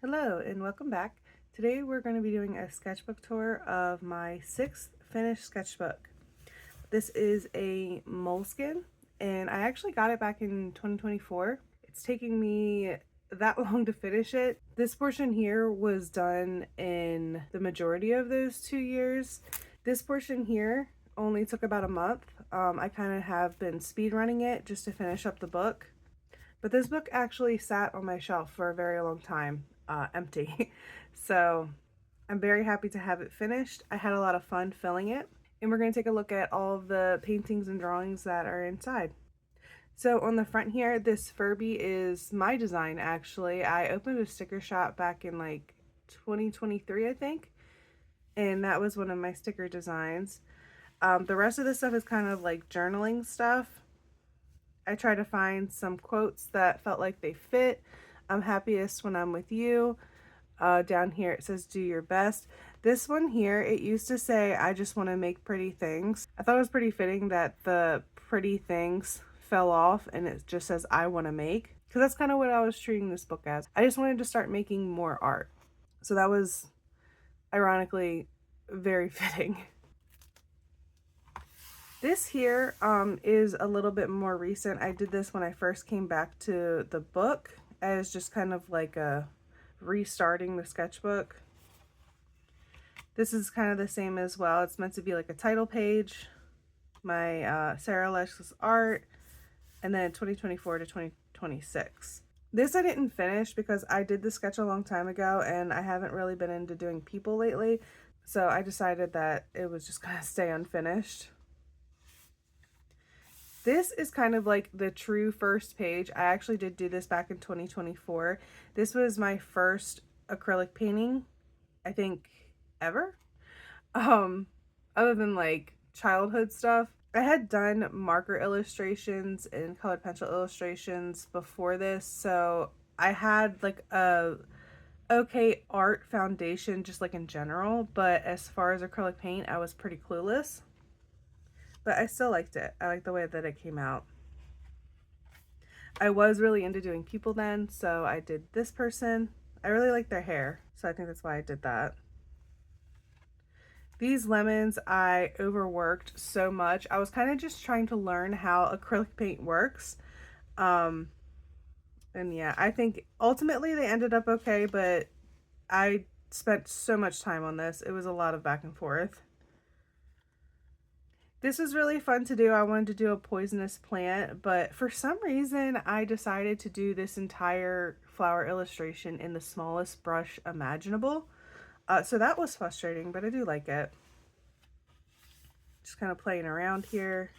Hello and welcome back. Today we're going to be doing a sketchbook tour of my 6th finished sketchbook. This is a moleskine and I actually got it back in 2024. It's taking me that long to finish it. This portion here was done in the majority of those 2 years. This portion here only took about a month. I kind of have been speed running it just to finish up the book. But this book actually sat on my shelf for a very long time, empty. So I'm very happy to have it finished. I had a lot of fun filling it. And we're going to take a look at all of the paintings and drawings that are inside. So on the front here, this Furby is my design actually. I opened a sticker shop back in like 2023, I think. And that was one of my sticker designs. The rest of this stuff is kind of like journaling stuff. I try to find some quotes that felt like they fit. I'm happiest when I'm with you. Down here it says do your best. This one here, it used to say I just want to make pretty things. I thought it was pretty fitting that the pretty things fell off and it just says I want to make, because that's kind of what I was treating this book as. I just wanted to start making more art. So that was ironically very fitting. This here is a little bit more recent. I did this when I first came back to the book as just kind of like a restarting the sketchbook. This is kind of the same as well. It's meant to be like a title page, my saraalexisart, and then 2024 to 2026. This I didn't finish because I did the sketch a long time ago and I haven't really been into doing people lately. So I decided that it was just gonna stay unfinished. This is kind of like the true first page. I actually did do this back in 2024. This was my first acrylic painting, I think, ever. Other than like childhood stuff. I had done marker illustrations and colored pencil illustrations before this, so I had like a okay art foundation just like in general, but as far as acrylic paint, I was pretty clueless. But I still liked it. I liked the way that it came out. I was really into doing people then, so I did this person. I really like their hair, so I think that's why I did that. These lemons I overworked so much. I was kind of just trying to learn how acrylic paint works. And yeah, I think ultimately they ended up okay, but I spent so much time on this. It was a lot of back and forth. This was really fun to do. I wanted to do a poisonous plant, but for some reason I decided to do this entire flower illustration in the smallest brush imaginable. So that was frustrating, but I do like it. Just kind of playing around here.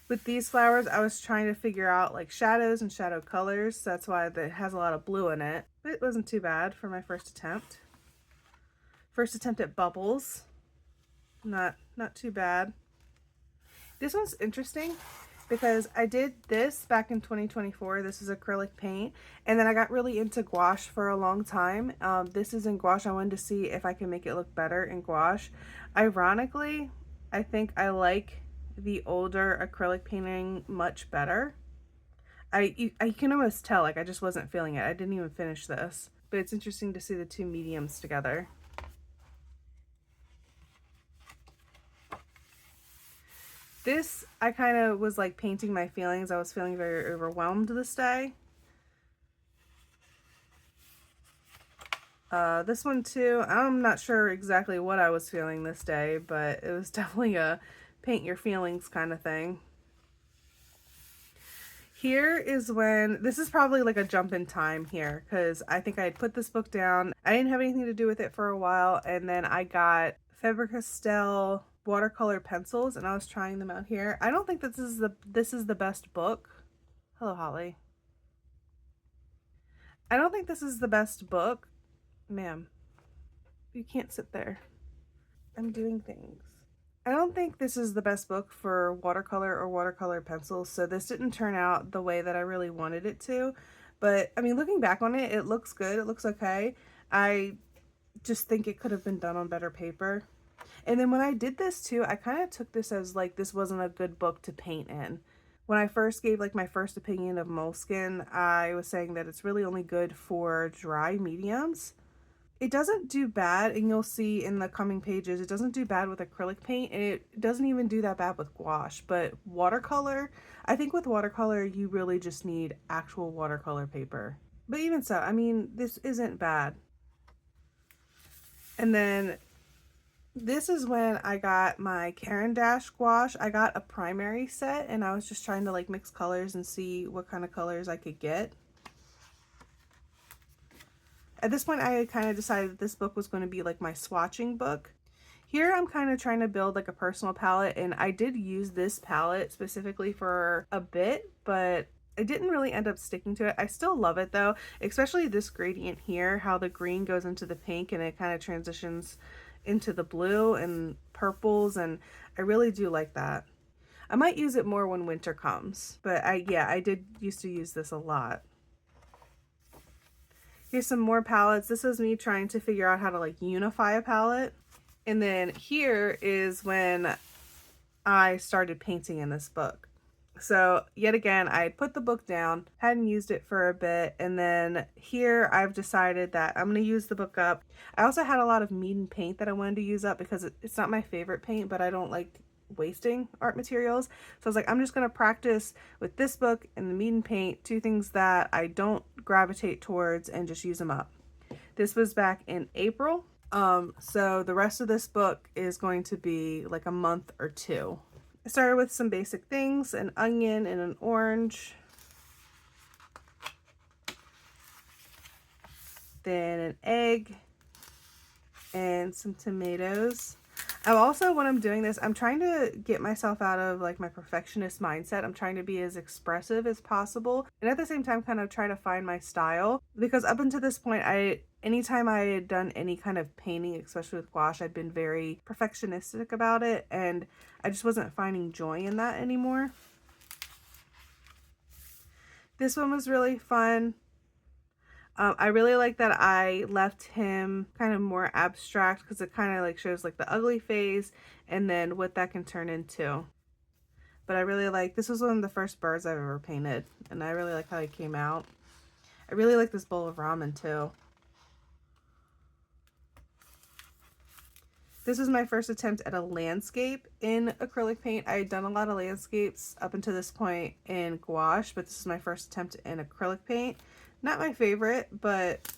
With these flowers, I was trying to figure out like shadows and shadow colors. So that's why it has a lot of blue in it. But it wasn't too bad for my first attempt. First attempt at bubbles. Not too bad. This one's interesting because I did this back in 2024. This is acrylic paint, and then I got really into gouache for a long time. This is in gouache. I wanted to see if I can make it look better in gouache. Ironically, I think I like the older acrylic painting much better. I can almost tell, like I just wasn't feeling it. I didn't even finish this, but it's interesting to see the two mediums together. This, I kind of was like painting my feelings. I was feeling very overwhelmed this day. This one too, I'm not sure exactly what I was feeling this day, but it was definitely a paint your feelings kind of thing. Here is when, this is probably like a jump in time here, because I think I had put this book down. I didn't have anything to do with it for a while, and then I got Faber-Castell watercolor pencils and I was trying them out here. I don't think this is the best book. Hello, Holly. I don't think this is the best book. Ma'am, you can't sit there. I'm doing things. I don't think this is the best book for watercolor or watercolor pencils, so this didn't turn out the way that I really wanted it to. But I mean, looking back on it, it looks good. It looks okay. I just think it could have been done on better paper. And then when I did this too, I kind of took this as like this wasn't a good book to paint in. When I first gave like my first opinion of moleskin, I was saying that it's really only good for dry mediums. It doesn't do bad, and you'll see in the coming pages, it doesn't do bad with acrylic paint, and it doesn't even do that bad with gouache. But watercolor, I think with watercolor, you really just need actual watercolor paper. But even so, I mean, this isn't bad. And then this is when I got my Caran d'Ache gouache. I got a primary set, and I was just trying to like mix colors and see what kind of colors I could get. At this point, I had kind of decided that this book was going to be like my swatching book. Here, I'm kind of trying to build like a personal palette, and I did use this palette specifically for a bit, but I didn't really end up sticking to it. I still love it though, especially this gradient here, how the green goes into the pink and it kind of transitions into the blue and purples, and I really do like that. I might use it more when winter comes, but I did used to use this a lot. Here's some more palettes. This is me trying to figure out how to like unify a palette. And then here is when I started painting in this book. So yet again, I had put the book down, hadn't used it for a bit, and then here I've decided that I'm going to use the book up. I also had a lot of Mead paint that I wanted to use up because it's not my favorite paint, but I don't like wasting art materials. So I was like, I'm just going to practice with this book and the Mead paint, two things that I don't gravitate towards, and just use them up. This was back in April. So the rest of this book is going to be like a month or two. I started with some basic things, an onion and an orange. Then an egg and some tomatoes. I'm also, when I'm doing this, I'm trying to get myself out of like my perfectionist mindset. I'm trying to be as expressive as possible, and at the same time kind of try to find my style, because up until this point, anytime I had done any kind of painting, especially with gouache, I'd been very perfectionistic about it, and I just wasn't finding joy in that anymore. This one was really fun. I really like that I left him kind of more abstract, because it kind of like shows like the ugly phase and then what that can turn into. But I really like, this was one of the first birds I've ever painted, and I really like how he came out. I really like this bowl of ramen too. This was my first attempt at a landscape in acrylic paint. I had done a lot of landscapes up until this point in gouache, but this is my first attempt in acrylic paint. Not my favorite, but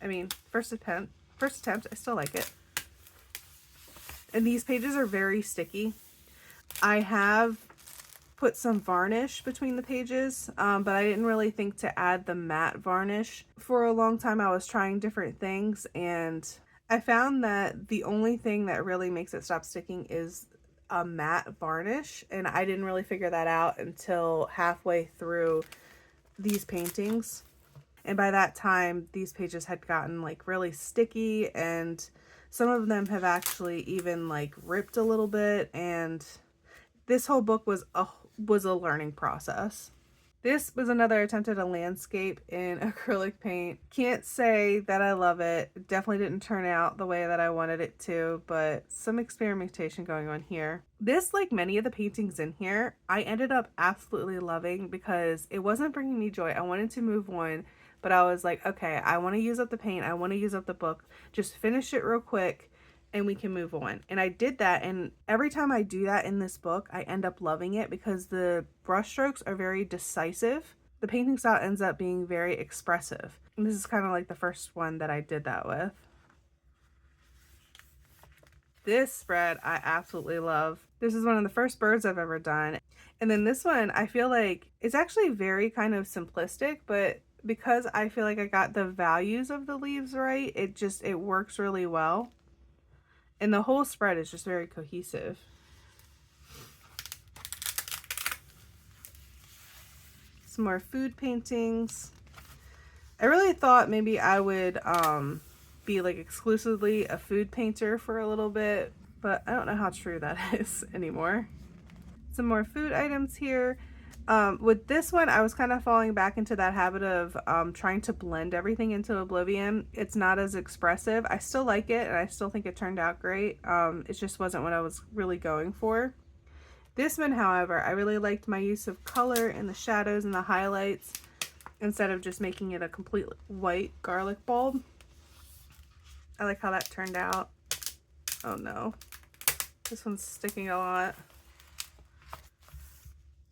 I mean, first attempt, I still like it. And these pages are very sticky. I have put some varnish between the pages, but I didn't really think to add the matte varnish. For a long time, I was trying different things, and I found that the only thing that really makes it stop sticking is a matte varnish, and I didn't really figure that out until halfway through these paintings. And by that time, these pages had gotten like really sticky, and some of them have actually even like ripped a little bit, and this whole book was a learning process. This was another attempt at a landscape in acrylic paint. Can't say that I love it. It definitely didn't turn out the way that I wanted it to, but some experimentation going on here. This, like many of the paintings in here, I ended up absolutely loving because it wasn't bringing me joy. I wanted to move on, but I was like, okay, I want to use up the paint. I want to use up the book. Just finish it real quick and we can move on. And I did that, and every time I do that in this book, I end up loving it because the brush strokes are very decisive. The painting style ends up being very expressive. And this is kind of like the first one that I did that with. This spread I absolutely love. This is one of the first birds I've ever done. And then this one, I feel like it's actually very kind of simplistic, but because I feel like I got the values of the leaves right, it works really well. And the whole spread is just very cohesive. Some more food paintings. I really thought maybe I would be like exclusively a food painter for a little bit, but I don't know how true that is anymore. Some more food items here. With this one, I was kind of falling back into that habit of trying to blend everything into oblivion. It's not as expressive. I still like it, and I still think it turned out great. It just wasn't what I was really going for. This one, however, I really liked my use of color in the shadows and the highlights instead of just making it a complete white garlic bulb. I like how that turned out. Oh no, this one's sticking a lot.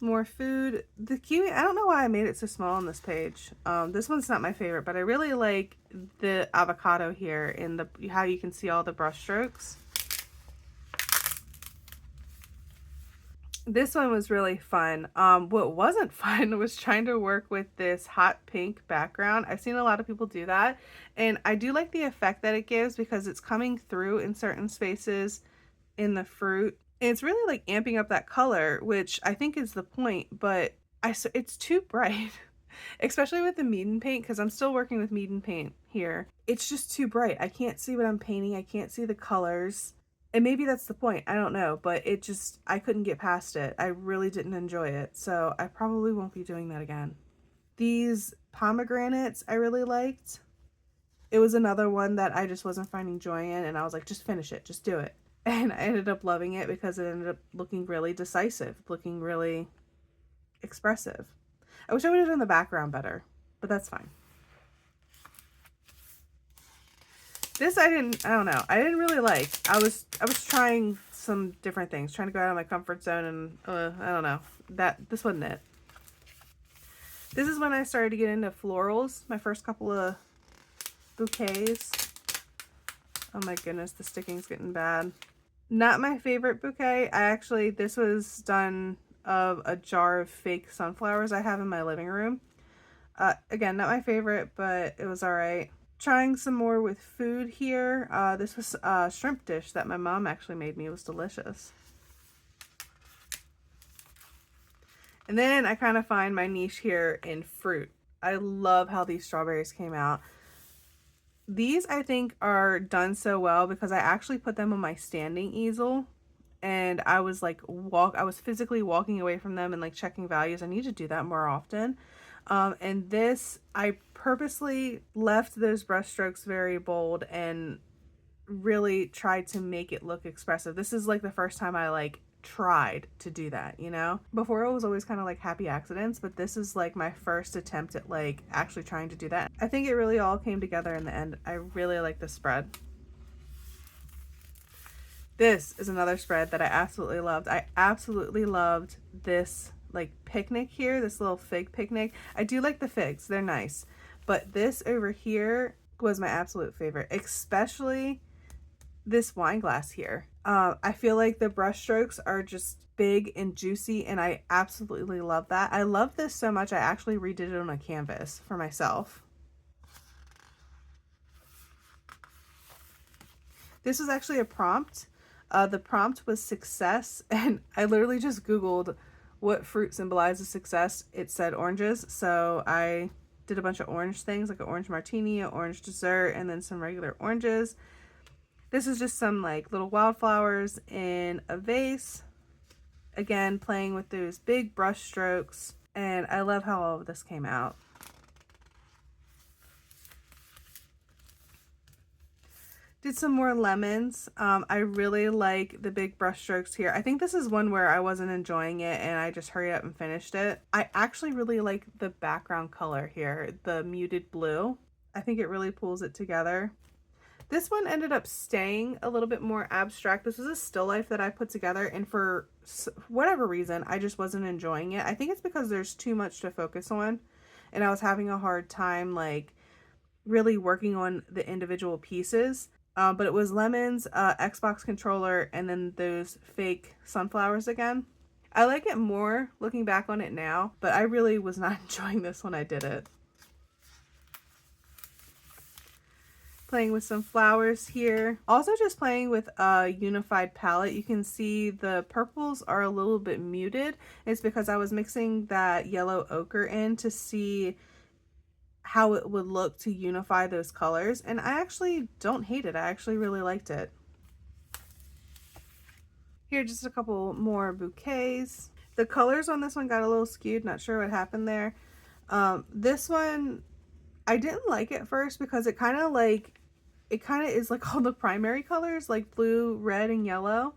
More food. The kiwi, I don't know why I made it so small on this page. This one's not my favorite, but I really like the avocado here in the how you can see all the brush strokes. This one was really fun. What wasn't fun was trying to work with this hot pink background. I've seen a lot of people do that, and I do like the effect that it gives because it's coming through in certain spaces in the fruit. And it's really like amping up that color, which I think is the point, but it's too bright, especially with the Meeden paint, because I'm still working with Meeden paint here. It's just too bright. I can't see what I'm painting. I can't see the colors. And maybe that's the point, I don't know, but it just, I couldn't get past it. I really didn't enjoy it, so I probably won't be doing that again. These pomegranates I really liked. It was another one that I just wasn't finding joy in, and I was like, just finish it, just do it. And I ended up loving it because it ended up looking really decisive, looking really expressive. I wish I would have done the background better, but that's fine. This I don't know. I didn't really like. I was trying some different things, trying to go out of my comfort zone, and I don't know. This wasn't it. This is when I started to get into florals, my first couple of bouquets. Oh my goodness, the sticking's getting bad. Not my favorite bouquet. This was done of a jar of fake sunflowers I have in my living room. Again, not my favorite, but it was all right. Trying some more with food here. This was a shrimp dish that my mom actually made me. It was delicious. And then I kind of find my niche here in fruit. I love how these strawberries came out. These I think are done so well because I actually put them on my standing easel, and I was like I was physically walking away from them and like checking values. I need to do that more often. And this, I purposely left those brush strokes very bold and really tried to make it look expressive. This is like the first time I like tried to do that, you know? Before it was always kind of like happy accidents, but this is like my first attempt at like actually trying to do that. I think it really all came together in the end. I really like this spread. This is another spread that I absolutely loved. I absolutely loved this like picnic here, this little fig picnic. I do like the figs, they're nice, but this over here was my absolute favorite, especially this wine glass here. I feel like the brush strokes are just big and juicy, and I absolutely love that. I love this so much I actually redid it on a canvas for myself. This was actually a prompt. The prompt was success, and I literally just Googled what fruit symbolizes success. It said oranges, so I did a bunch of orange things, like an orange martini, an orange dessert, and then some regular oranges. This is just some like little wildflowers in a vase. Again, playing with those big brush strokes, and I love how all of this came out. Did some more lemons. I really like the big brush strokes here. I think this is one where I wasn't enjoying it and I just hurried up and finished it. I actually really like the background color here, the muted blue. I think it really pulls it together. This one ended up staying a little bit more abstract. This was a still life that I put together, and for whatever reason, I just wasn't enjoying it. I think it's because there's too much to focus on, and I was having a hard time like really working on the individual pieces. But it was lemons, Xbox controller, and then those fake sunflowers again. I like it more looking back on it now, but I really was not enjoying this when I did it. Playing with some flowers here. Also just playing with a unified palette. You can see the purples are a little bit muted. It's because I was mixing that yellow ochre in to see how it would look to unify those colors, and I actually don't hate it. I actually really liked it. Here, just a couple more bouquets. The colors on this one got a little skewed, not sure what happened there. This one, I didn't like at first because it kind of is like all the primary colors, like blue, red, and yellow.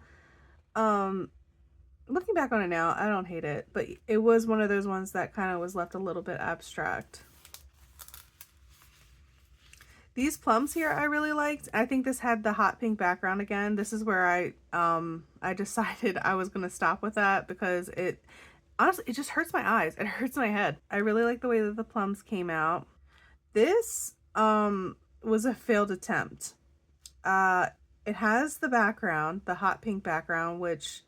looking back on it now, I don't hate it, but it was one of those ones that kind of was left a little bit abstract. These plums here I really liked. I think this had the hot pink background again. This is where I decided I was going to stop with that because it honestly, it just hurts my eyes. It hurts my head. I really like the way that the plums came out. This was a failed attempt. It has the background, the hot pink background, which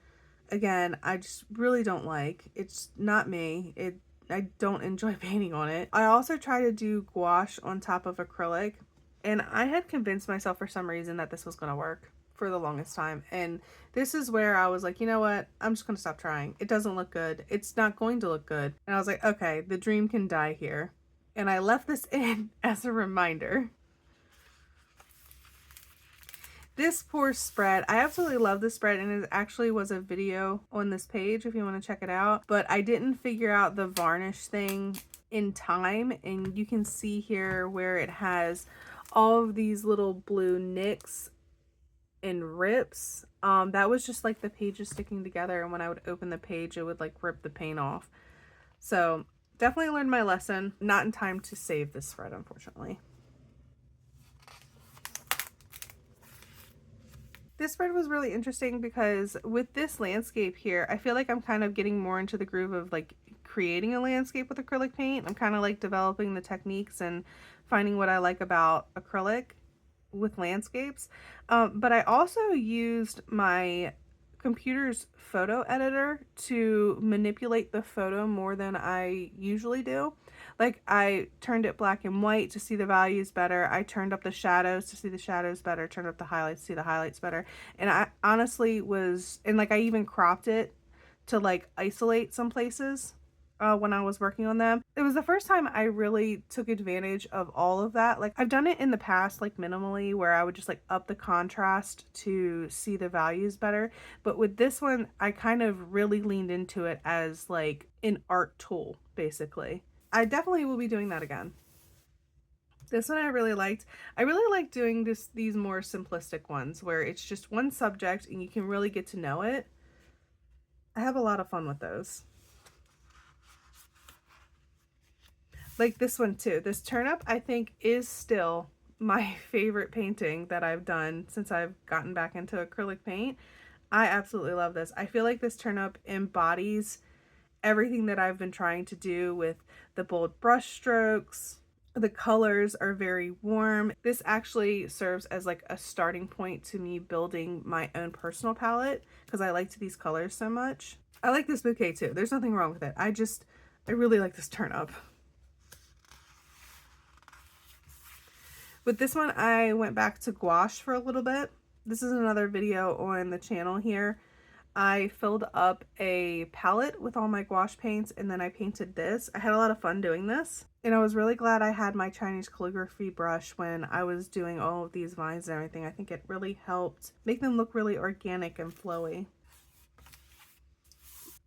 again, I just really don't like. It's not me. I don't enjoy painting on it. I also try to do gouache on top of acrylic, and I had convinced myself for some reason that this was going to work for the longest time. And this is where I was like, you know what? I'm just going to stop trying. It doesn't look good. It's not going to look good. And I was like, okay, the dream can die here. And I left this in as a reminder. This poor spread, I absolutely love this spread, and it actually was a video on this page if you want to check it out, but I didn't figure out the varnish thing in time, and you can see here where it has all of these little blue nicks and rips. That was just like the pages sticking together, and when I would open the page, it would like rip the paint off. So definitely learned my lesson. Not in time to save this spread, unfortunately. This spread was really interesting because with this landscape here, I feel like I'm kind of getting more into the groove of like creating a landscape with acrylic paint. I'm kind of like developing the techniques and finding what I like about acrylic with landscapes. But I also used my computer's photo editor to manipulate the photo more than I usually do. Like, I turned it black and white to see the values better. I turned up the shadows to see the shadows better, turned up the highlights to see the highlights better. And I honestly was, and like I even cropped it to like isolate some places when I was working on them. It was the first time I really took advantage of all of that. Like, I've done it in the past, like minimally, where I would just like up the contrast to see the values better. But with this one, I kind of really leaned into it as like an art tool, basically. I definitely will be doing that again. This one I really liked. I really like doing these more simplistic ones where it's just one subject and you can really get to know it. I have a lot of fun with those. Like this one too. This turnip I think is still my favorite painting that I've done since I've gotten back into acrylic paint. I absolutely love this. I feel like this turnip embodies everything that I've been trying to do with the bold brush strokes. The colors are very warm. This actually serves as like a starting point to me building my own personal palette because I liked these colors so much. I like this bouquet too. There's nothing wrong with it. I really like this turnip. With this one, I went back to gouache for a little bit. This is another video on the channel here. I filled up a palette with all my gouache paints and then I painted this. I had a lot of fun doing this. And I was really glad I had my Chinese calligraphy brush when I was doing all of these vines and everything. I think it really helped make them look really organic and flowy.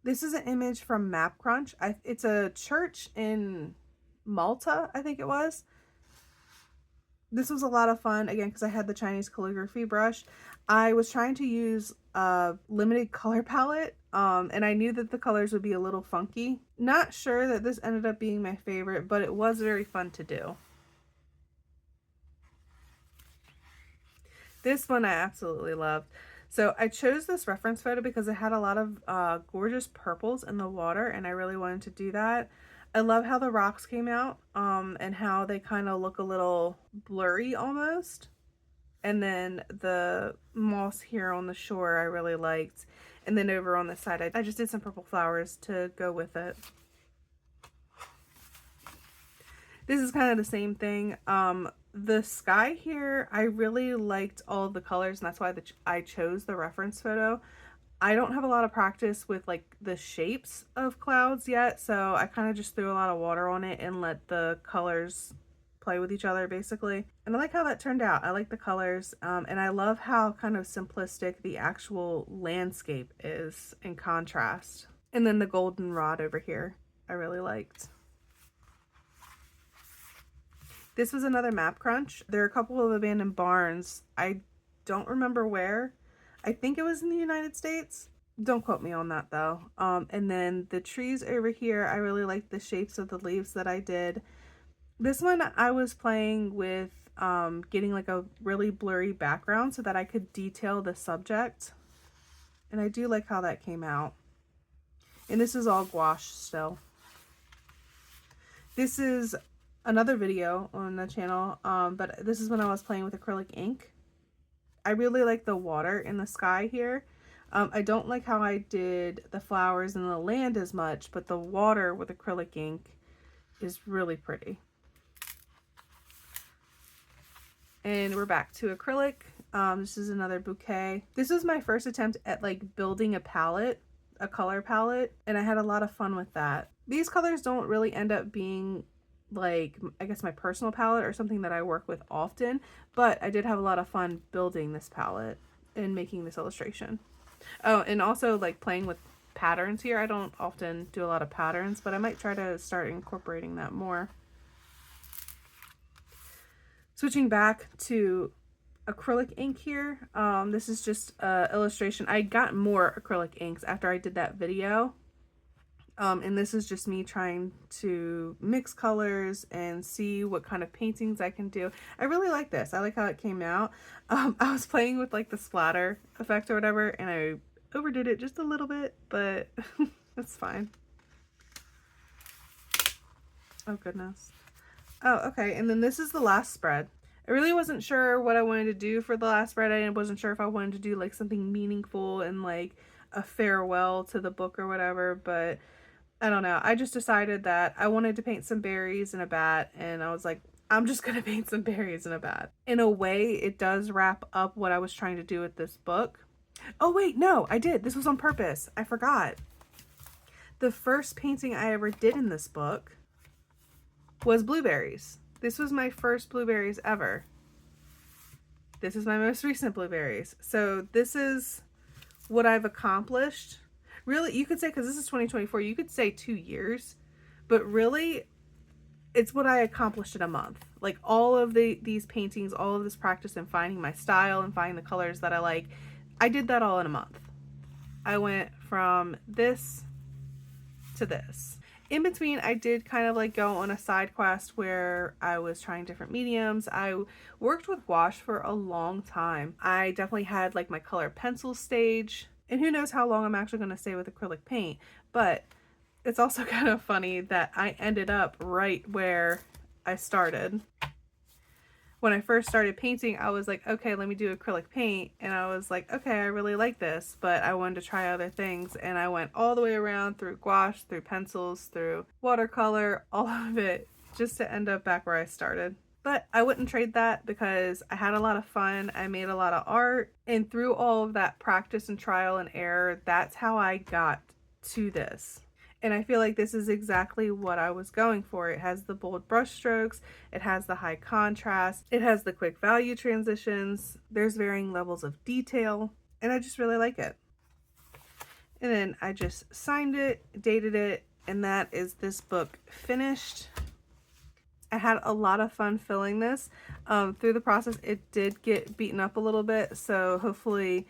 This is an image from Map Crunch. It's a church in Malta, I think it was. This was a lot of fun, again, because I had the Chinese calligraphy brush. I was trying to use a limited color palette, and I knew that the colors would be a little funky. Not sure that this ended up being my favorite, but it was very fun to do. This one I absolutely loved. So I chose this reference photo because it had a lot of gorgeous purples in the water, and I really wanted to do that. I love how the rocks came out and how they kind of look a little blurry almost. And then the moss here on the shore I really liked. And then over on the side, I just did some purple flowers to go with it. This is kind of the same thing. The sky here, I really liked all of the colors, and that's why I chose the reference photo. I don't have a lot of practice with like the shapes of clouds yet, so I kind of just threw a lot of water on it and let the colors play with each other basically. And I like how that turned out. I like the colors, and I love how kind of simplistic the actual landscape is in contrast. And then the goldenrod over here, I really liked. This was another Map Crunch. There are a couple of abandoned barns. I don't remember where. I think it was in the United States. Don't quote me on that though. And then the trees over here, I really like the shapes of the leaves that I did. This one I was playing with getting like a really blurry background so that I could detail the subject. And I do like how that came out. And this is all gouache still. This is another video on the channel, but this is when I was playing with acrylic ink. I really like the water in the sky here. I don't like how I did the flowers and the land as much, but the water with acrylic ink is really pretty. And we're back to acrylic. This is another bouquet. This was my first attempt at like building a palette, a color palette, and I had a lot of fun with that. These colors don't really end up being like, I guess, my personal palette or something that I work with often, but I did have a lot of fun building this palette and making this illustration. Oh, and also like playing with patterns here. I don't often do a lot of patterns, but I might try to start incorporating that more. Switching back to acrylic ink here. This is just illustration. I got more acrylic inks after I did that video. And this is just me trying to mix colors and see what kind of paintings I can do. I really like this. I like how it came out. I was playing with like the splatter effect or whatever, and I overdid it just a little bit, but it's fine. Oh goodness. Oh, okay. And then this is the last spread. I really wasn't sure what I wanted to do for the last spread. I wasn't sure if I wanted to do like something meaningful and like a farewell to the book or whatever, but I don't know. I just decided that I wanted to paint some berries in a bat, and I was like, I'm just gonna paint some berries in a bat. In a way, it does wrap up what I was trying to do with this book. Oh wait, no, I did. This was on purpose. I forgot. The first painting I ever did in this book was blueberries. This was my first blueberries ever. This is my most recent blueberries. So this is what I've accomplished. Really, you could say, because this is 2024, you could say 2 years, but really it's what I accomplished in a month. Like all of these paintings, all of this practice and finding my style and finding the colors that I like, I did that all in a month. I went from this to this. In between, I did kind of like go on a side quest where I was trying different mediums. I worked with gouache for a long time. I definitely had like my color pencil stage. And who knows how long I'm actually going to stay with acrylic paint. But it's also kind of funny that I ended up right where I started. When I first started painting, I was like, okay, let me do acrylic paint. And I was like, okay, I really like this, but I wanted to try other things. And I went all the way around through gouache, through pencils, through watercolor, all of it, just to end up back where I started. But I wouldn't trade that because I had a lot of fun. I made a lot of art, and through all of that practice and trial and error, that's how I got to this. And I feel like this is exactly what I was going for. It has the bold brush strokes, it has the high contrast, it has the quick value transitions, there's varying levels of detail, and I just really like it. And then I just signed it, dated it, and that is this book finished. I had a lot of fun filling this. Through the process, it did get beaten up a little bit, so hopefully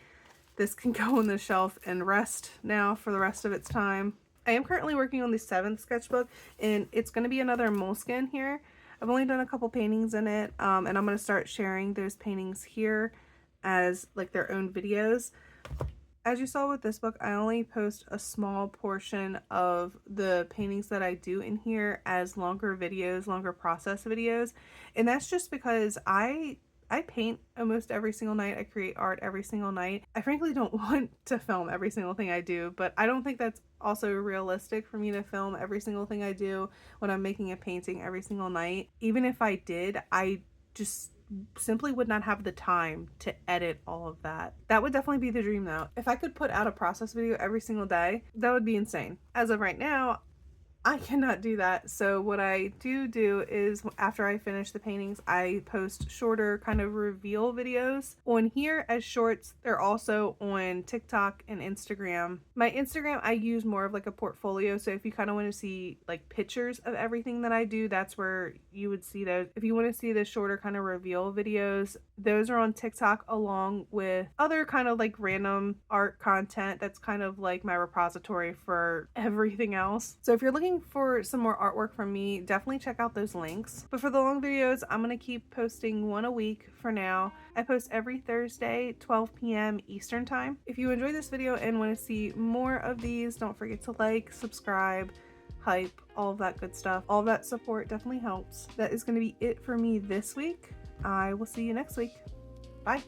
this can go on the shelf and rest now for the rest of its time. I am currently working on the 7th sketchbook, and it's going to be another moleskine here. I've only done a couple paintings in it, and I'm going to start sharing those paintings here as like their own videos. As you saw with this book, I only post a small portion of the paintings that I do in here as longer videos, longer process videos. And that's just because I paint almost every single night. I create art every single night. I frankly don't want to film every single thing I do, but I don't think that's also realistic for me to film every single thing I do when I'm making a painting every single night. Even if I did, I just simply would not have the time to edit all of that. That would definitely be the dream though. If I could put out a process video every single day, that would be insane. As of right now, I cannot do that. So what I do is after I finish the paintings, I post shorter kind of reveal videos on here as shorts. They're also on TikTok and Instagram. My Instagram, I use more of like a portfolio. So if you kind of want to see like pictures of everything that I do, that's where you would see those. If you want to see the shorter kind of reveal videos, those are on TikTok along with other kind of like random art content. That's kind of like my repository for everything else. So if you're looking for some more artwork from me, definitely check out those links. But for the long videos, I'm going to keep posting one a week for now. I post every Thursday, 12 p.m. Eastern time. If you enjoyed this video and want to see more of these, don't forget to like, subscribe, hype, all of that good stuff. All that support definitely helps. That is going to be it for me this week. I will see you next week. Bye.